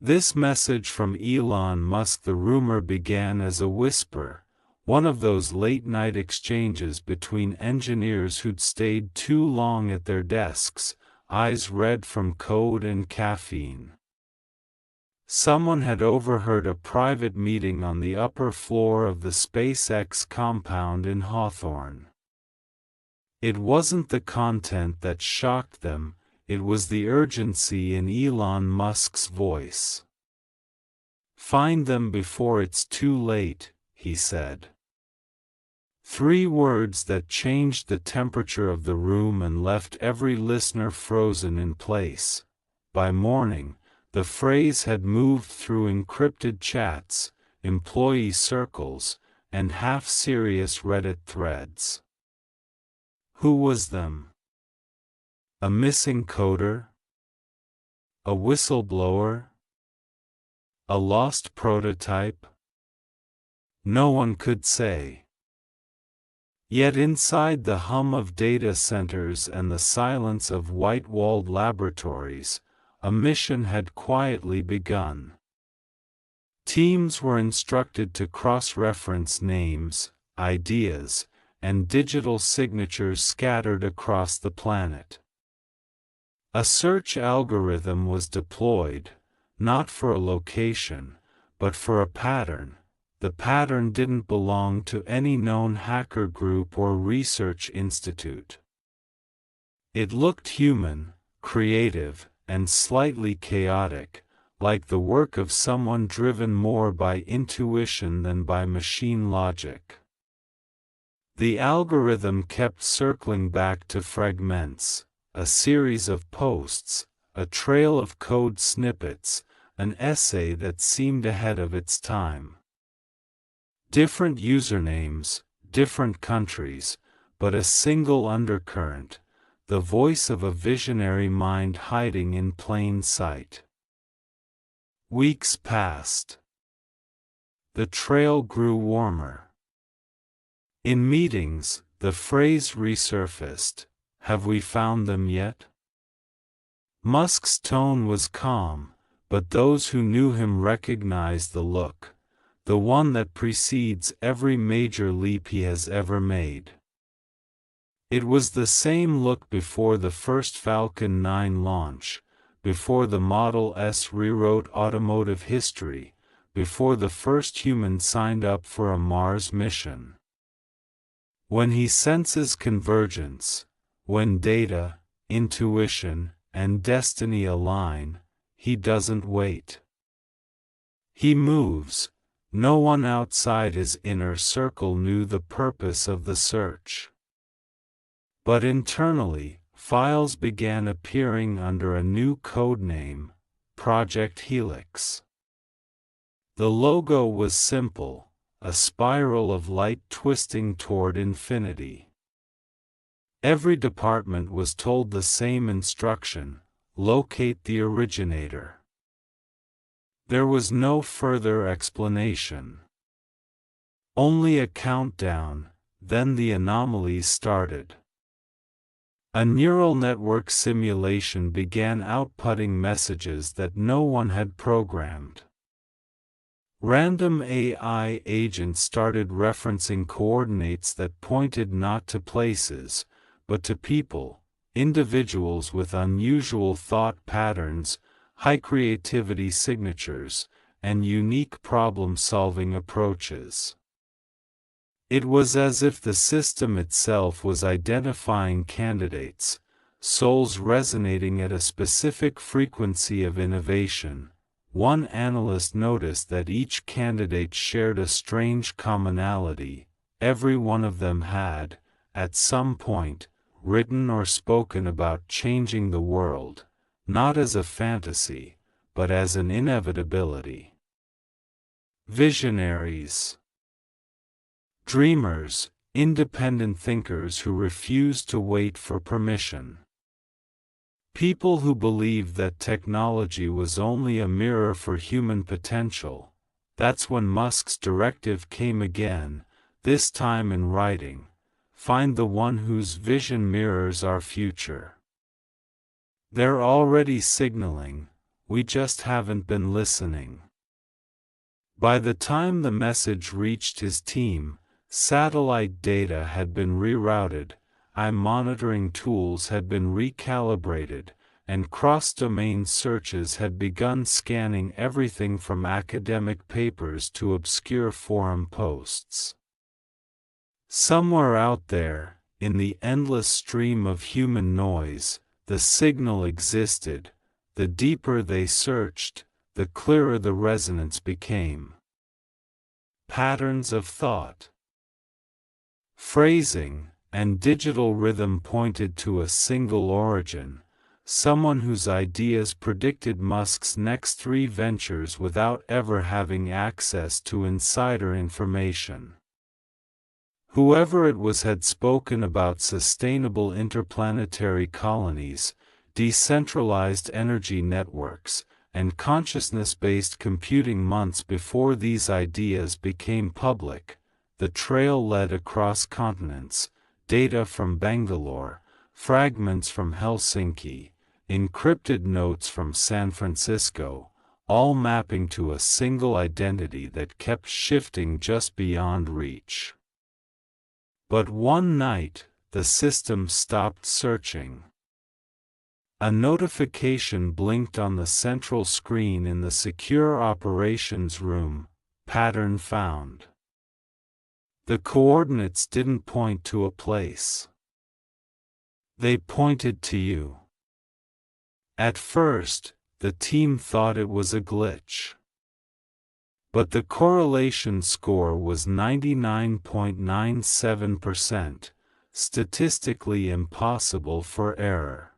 This message from Elon Musk, the rumor began as a whisper, one of those late-night exchanges between engineers who'd stayed too long at their desks, eyes red from code and caffeine. Someone had overheard a private meeting on the upper floor of the SpaceX compound in Hawthorne. It wasn't the content that shocked them, it was the urgency in Elon Musk's voice. "Find them before it's too late," he said. 3 words that changed the temperature of the room and left every listener frozen in place. By morning, the phrase had moved through encrypted chats, employee circles, and half-serious Reddit threads. Who was them? A missing coder? A whistleblower? A lost prototype? No one could say. Yet inside the hum of data centers and the silence of white-walled laboratories, a mission had quietly begun. Teams were instructed to cross-reference names, ideas, and digital signatures scattered across the planet. A search algorithm was deployed, not for a location, but for a pattern. The pattern didn't belong to any known hacker group or research institute. It looked human, creative, and slightly chaotic, like the work of someone driven more by intuition than by machine logic. The algorithm kept circling back to fragments, a series of posts, a trail of code snippets, an essay that seemed ahead of its time. Different usernames, different countries, but a single undercurrent, the voice of a visionary mind hiding in plain sight. Weeks passed. The trail grew warmer. In meetings, the phrase resurfaced, "Have we found them yet?" Musk's tone was calm, but those who knew him recognized the look, the one that precedes every major leap he has ever made. It was the same look before the first Falcon 9 launch, before the Model S rewrote automotive history, before the first human signed up for a Mars mission. When he senses convergence, when data, intuition, and destiny align, he doesn't wait. He moves. No one outside his inner circle knew the purpose of the search. But internally, files began appearing under a new code name, Project Helix. The logo was simple, a spiral of light twisting toward infinity. Every department was told the same instruction: locate the originator. There was no further explanation. Only a countdown, then the anomalies started. A neural network simulation began outputting messages that no one had programmed. Random AI agents started referencing coordinates that pointed not to places, but to people, individuals with unusual thought patterns, high creativity signatures, and unique problem-solving approaches. It was as if the system itself was identifying candidates, souls resonating at a specific frequency of innovation. One analyst noticed that each candidate shared a strange commonality: every one of them had, at some point, written or spoken about changing the world, not as a fantasy, but as an inevitability. Visionaries. Dreamers, independent thinkers who refused to wait for permission. People who believed that technology was only a mirror for human potential. That's when Musk's directive came again, this time in writing: find the one whose vision mirrors our future. They're already signaling, we just haven't been listening." By the time the message reached his team, satellite data had been rerouted, eye monitoring tools had been recalibrated, and cross-domain searches had begun scanning everything from academic papers to obscure forum posts. Somewhere out there, in the endless stream of human noise, the signal existed. The deeper they searched, the clearer the resonance became. Patterns of thought, phrasing, and digital rhythm pointed to a single origin, someone whose ideas predicted Musk's next 3 ventures without ever having access to insider information. Whoever it was had spoken about sustainable interplanetary colonies, decentralized energy networks, and consciousness-based computing months before these ideas became public. The trail led across continents, data from Bangalore, fragments from Helsinki, encrypted notes from San Francisco, all mapping to a single identity that kept shifting just beyond reach. But one night, the system stopped searching. A notification blinked on the central screen in the secure operations room. Pattern found. The coordinates didn't point to a place. They pointed to you. At first, the team thought it was a glitch. But the correlation score was 99.97%, statistically impossible for error.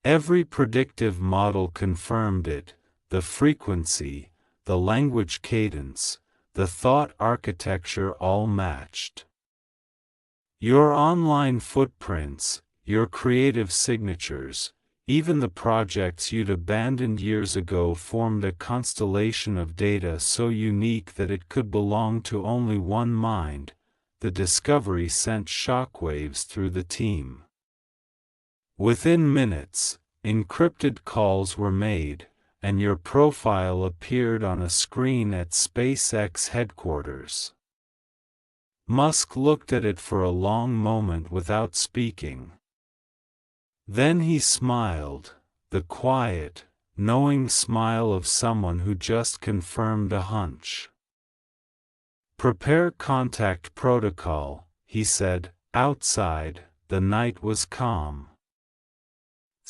Every predictive model confirmed it: the frequency, the language cadence, the thought architecture all matched. Your online footprints, your creative signatures, even the projects you'd abandoned years ago formed a constellation of data so unique that it could belong to only one mind. The discovery sent shockwaves through the team. Within minutes, encrypted calls were made, and your profile appeared on a screen at SpaceX headquarters. Musk looked at it for a long moment without speaking. Then he smiled, the quiet, knowing smile of someone who just confirmed a hunch. "Prepare contact protocol," he said. Outside, the night was calm.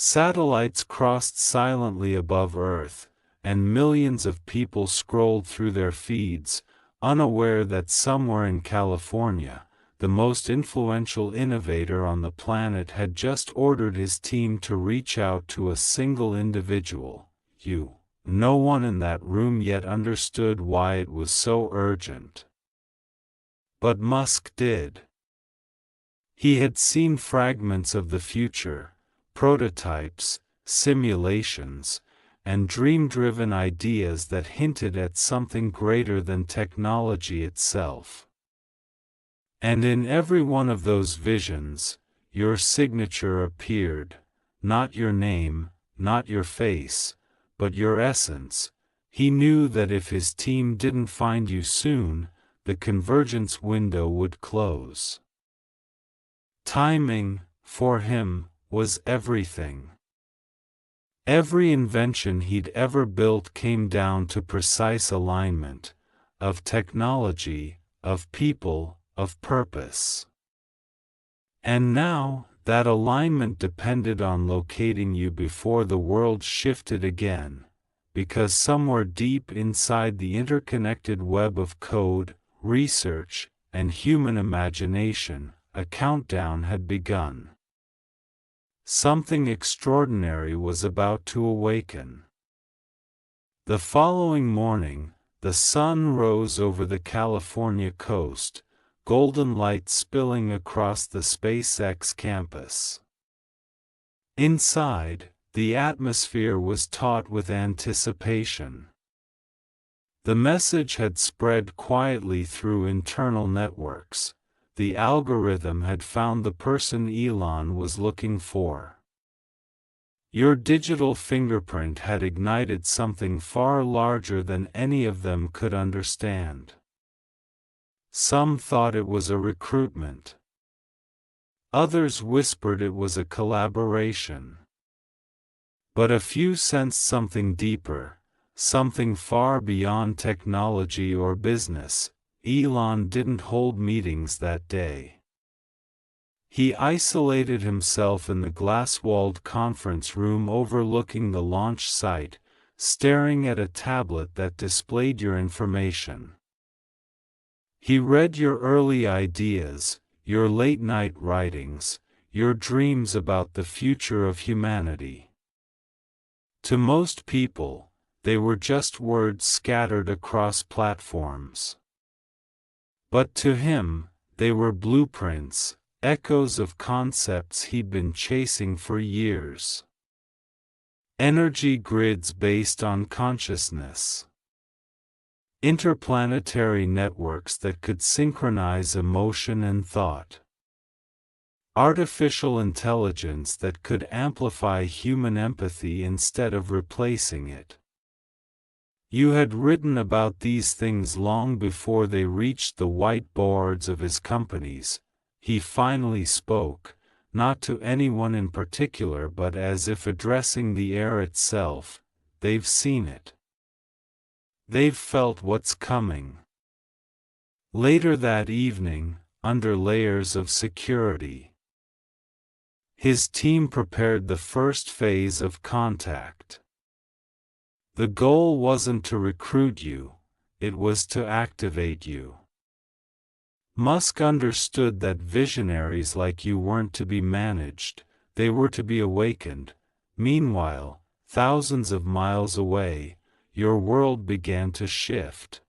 Satellites crossed silently above Earth, and millions of people scrolled through their feeds, unaware that somewhere in California, the most influential innovator on the planet had just ordered his team to reach out to a single individual. No one in that room yet understood why it was so urgent. But Musk did. He had seen fragments of the future, prototypes, simulations, and dream-driven ideas that hinted at something greater than technology itself. And in every one of those visions, your signature appeared, not your name, not your face, but your essence. He knew that if his team didn't find you soon, the convergence window would close. Timing, for him, was everything. Every invention he'd ever built came down to precise alignment, of technology, of people, of purpose. And now, that alignment depended on locating you before the world shifted again, because somewhere deep inside the interconnected web of code, research, and human imagination, a countdown had begun. Something extraordinary was about to awaken. The following morning, the sun rose over the California coast, golden light spilling across the SpaceX campus. Inside, the atmosphere was taut with anticipation. The message had spread quietly through internal networks. The algorithm had found the person Elon was looking for. Your digital fingerprint had ignited something far larger than any of them could understand. Some thought it was a recruitment. Others whispered it was a collaboration. But a few sensed something deeper, something far beyond technology or business. Elon didn't hold meetings that day. He isolated himself in the glass-walled conference room overlooking the launch site, staring at a tablet that displayed your information. He read your early ideas, your late-night writings, your dreams about the future of humanity. To most people, they were just words scattered across platforms. But to him, they were blueprints, echoes of concepts he'd been chasing for years. Energy grids based on consciousness. Interplanetary networks that could synchronize emotion and thought. Artificial intelligence that could amplify human empathy instead of replacing it. You had written about these things long before they reached the whiteboards of his companies. He finally spoke, not to anyone in particular but as if addressing the air itself. They've seen it. They've felt what's coming. Later that evening, under layers of security, his team prepared the first phase of contact. The goal wasn't to recruit you, it was to activate you. Musk understood that visionaries like you weren't to be managed, they were to be awakened. Meanwhile, thousands of miles away, your world began to shift.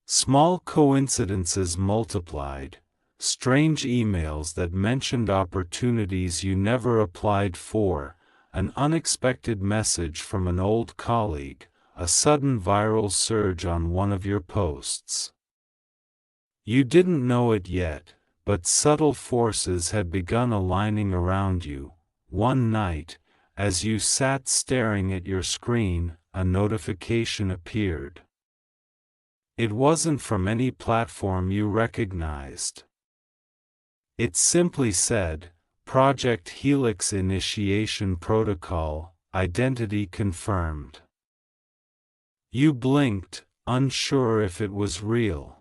Small coincidences multiplied, strange emails that mentioned opportunities you never applied for, an unexpected message from an old colleague, a sudden viral surge on one of your posts. You didn't know it yet, but subtle forces had begun aligning around you. One night, as you sat staring at your screen, a notification appeared. It wasn't from any platform you recognized. It simply said, Project Helix Initiation Protocol, Identity Confirmed. You blinked, unsure if it was real.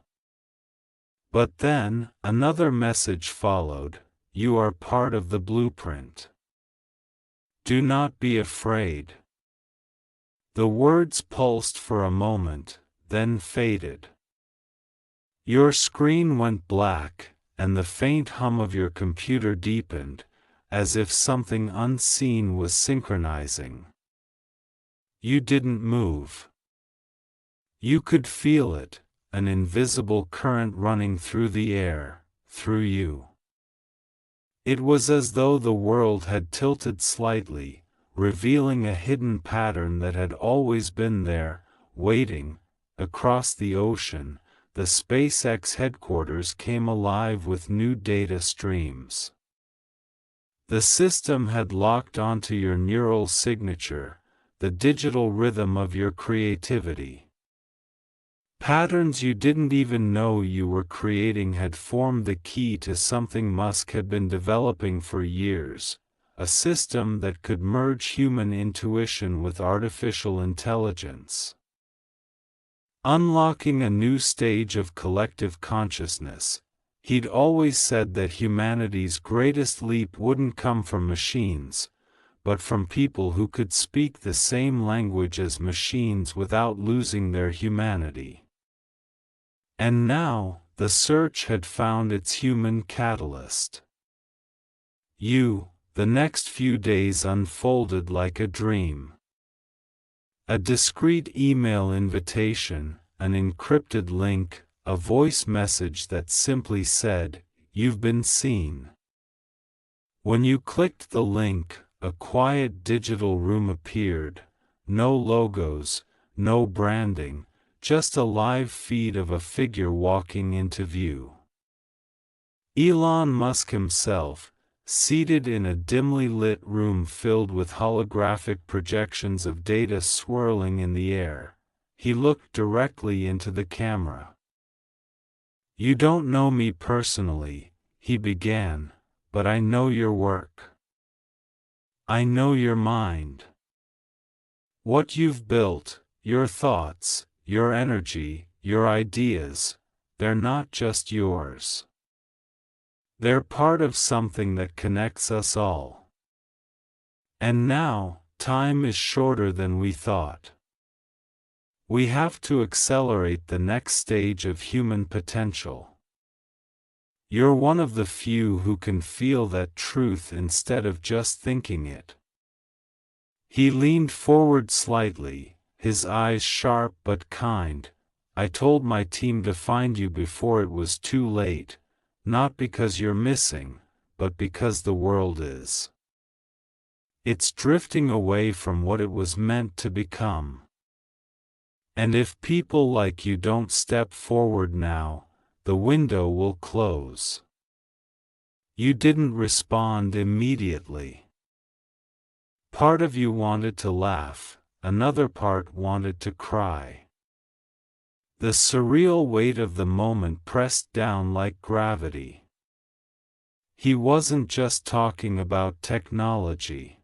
But then, another message followed, you are part of the blueprint. Do not be afraid. The words pulsed for a moment, then faded. Your screen went black, and the faint hum of your computer deepened, as if something unseen was synchronizing. You didn't move. You could feel it, an invisible current running through the air, through you. It was as though the world had tilted slightly, revealing a hidden pattern that had always been there, waiting. Across the ocean, the SpaceX headquarters came alive with new data streams. The system had locked onto your neural signature, the digital rhythm of your creativity. Patterns you didn't even know you were creating had formed the key to something Musk had been developing for years, a system that could merge human intuition with artificial intelligence. Unlocking a new stage of collective consciousness. He'd always said that humanity's greatest leap wouldn't come from machines, but from people who could speak the same language as machines without losing their humanity. And now, the search had found its human catalyst. You. The next few days unfolded like a dream. A discreet email invitation, an encrypted link, a voice message that simply said, "You've been seen." When you clicked the link, a quiet digital room appeared, no logos, no branding, just a live feed of a figure walking into view. Elon Musk himself, seated in a dimly lit room filled with holographic projections of data swirling in the air. He looked directly into the camera. "You don't know me personally," he began, "but I know your work. I know your mind. What you've built, your thoughts, your energy, your ideas, they're not just yours. They're part of something that connects us all. And now, time is shorter than we thought. We have to accelerate the next stage of human potential. You're one of the few who can feel that truth instead of just thinking it." He leaned forward slightly, his eyes sharp but kind. "I told my team to find you before it was too late, not because you're missing, but because the world is. It's drifting away from what it was meant to become. And if people like you don't step forward now, the window will close." You didn't respond immediately. Part of you wanted to laugh, another part wanted to cry. The surreal weight of the moment pressed down like gravity. He wasn't just talking about technology.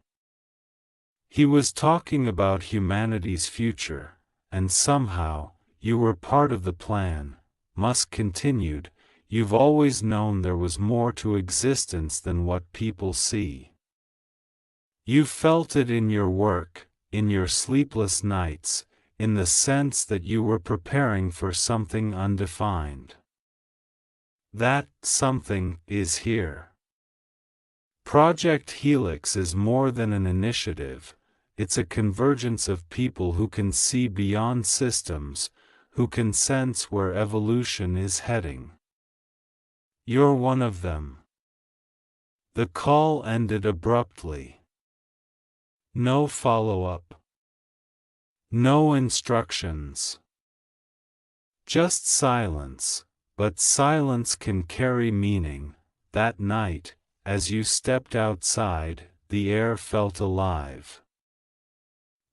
He was talking about humanity's future, and somehow, you were part of the plan. Musk continued, "You've always known there was more to existence than what people see. You felt it in your work, in your sleepless nights, in the sense that you were preparing for something undefined. That something is here. Project Helix is more than an initiative, it's a convergence of people who can see beyond systems, who can sense where evolution is heading. You're one of them." The call ended abruptly. No follow-up. No instructions. Just silence, but silence can carry meaning. That night, as you stepped outside, the air felt alive.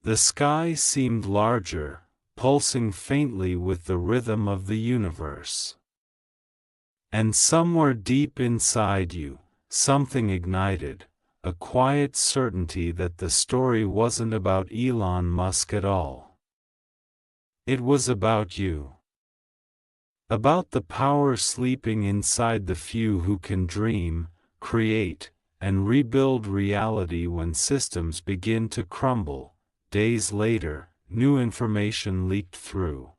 The sky seemed larger, pulsing faintly with the rhythm of the universe. And somewhere deep inside you, something ignited, a quiet certainty that the story wasn't about Elon Musk at all. It was about you. About the power sleeping inside the few who can dream, create, and rebuild reality when systems begin to crumble. Days later, new information leaked through.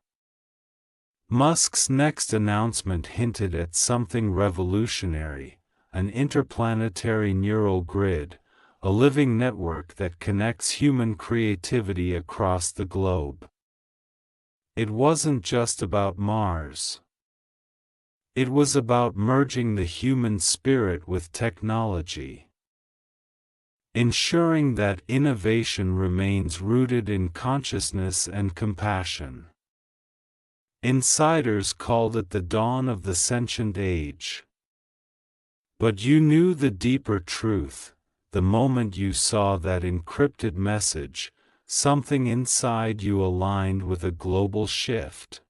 Musk's next announcement hinted at something revolutionary: an interplanetary neural grid, a living network that connects human creativity across the globe. It wasn't just about Mars. It was about merging the human spirit with technology, ensuring that innovation remains rooted in consciousness and compassion. Insiders called it the dawn of the sentient age. But you knew the deeper truth. The moment you saw that encrypted message, something inside you aligned with a global shift.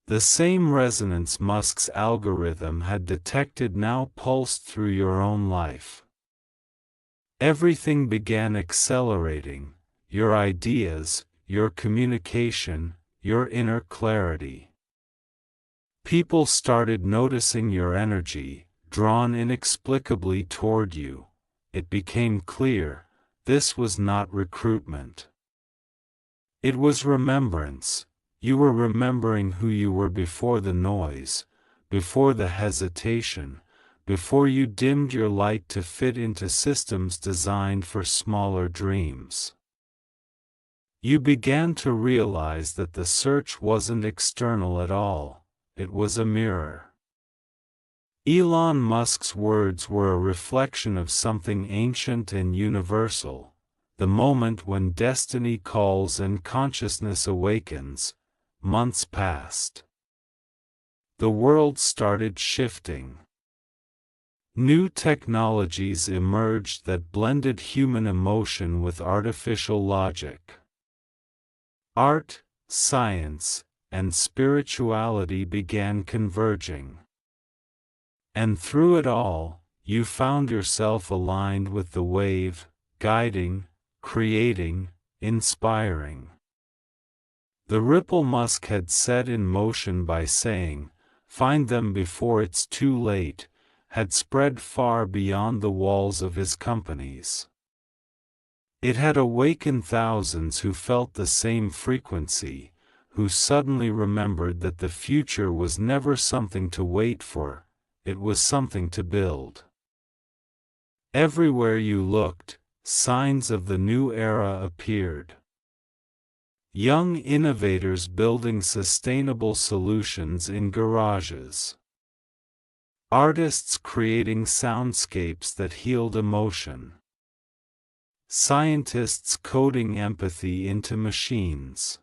The same resonance Musk's algorithm had detected now pulsed through your own life. Everything began accelerating: your ideas, your communication, your inner clarity. People started noticing your energy, drawn inexplicably toward you. It became clear, this was not recruitment. It was remembrance. You were remembering who you were before the noise, before the hesitation, before you dimmed your light to fit into systems designed for smaller dreams. You began to realize that the search wasn't external at all, it was a mirror. Elon Musk's words were a reflection of something ancient and universal: the moment when destiny calls and consciousness awakens. Months passed. The world started shifting. New technologies emerged that blended human emotion with artificial logic. Art, science, and spirituality began converging. And through it all, you found yourself aligned with the wave, guiding, creating, inspiring. The ripple Musk had set in motion by saying, "Find them before it's too late," had spread far beyond the walls of his companies. It had awakened thousands who felt the same frequency, who suddenly remembered that the future was never something to wait for, it was something to build. Everywhere you looked, signs of the new era appeared. Young innovators building sustainable solutions in garages. Artists creating soundscapes that healed emotion. Scientists coding empathy into machines.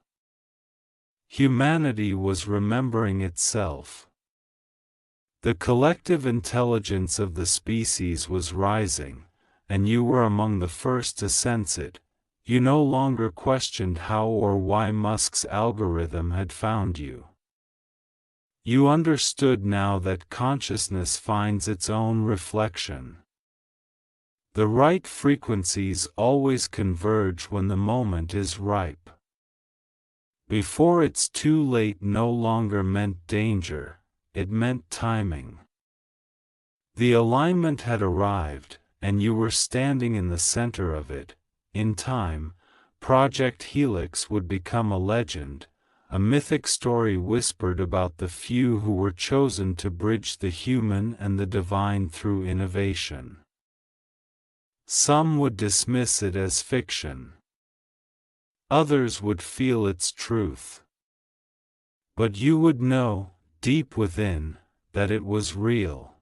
Humanity was remembering itself. The collective intelligence of the species was rising, and you were among the first to sense it. You no longer questioned how or why Musk's algorithm had found you. You understood now that consciousness finds its own reflection. The right frequencies always converge when the moment is ripe. Before it's too late no longer meant danger, it meant timing. The alignment had arrived, and you were standing in the center of it. In time, Project Helix would become a legend, a mythic story whispered about the few who were chosen to bridge the human and the divine through innovation. Some would dismiss it as fiction. Others would feel its truth. But you would know, deep within, that it was real.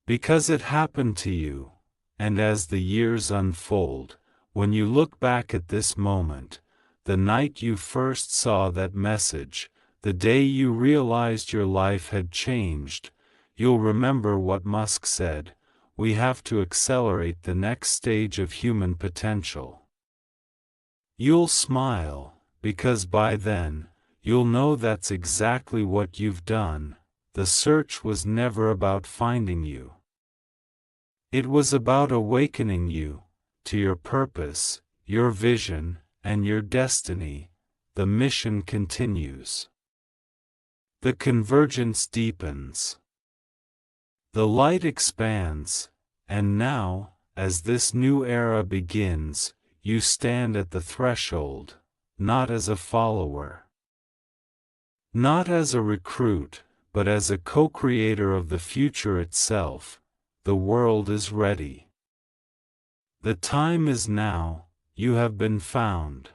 Because it happened to you, and as the years unfold, when you look back at this moment, the night you first saw that message, the day you realized your life had changed, you'll remember what Musk said: we have to accelerate the next stage of human potential. You'll smile, because by then, you'll know that's exactly what you've done. The search was never about finding you. It was about awakening you to your purpose, your vision, and your destiny. The mission continues. The convergence deepens. The light expands, and now, as this new era begins, you stand at the threshold, not as a follower, not as a recruit, but as a co-creator of the future itself. The world is ready. The time is now. You have been found.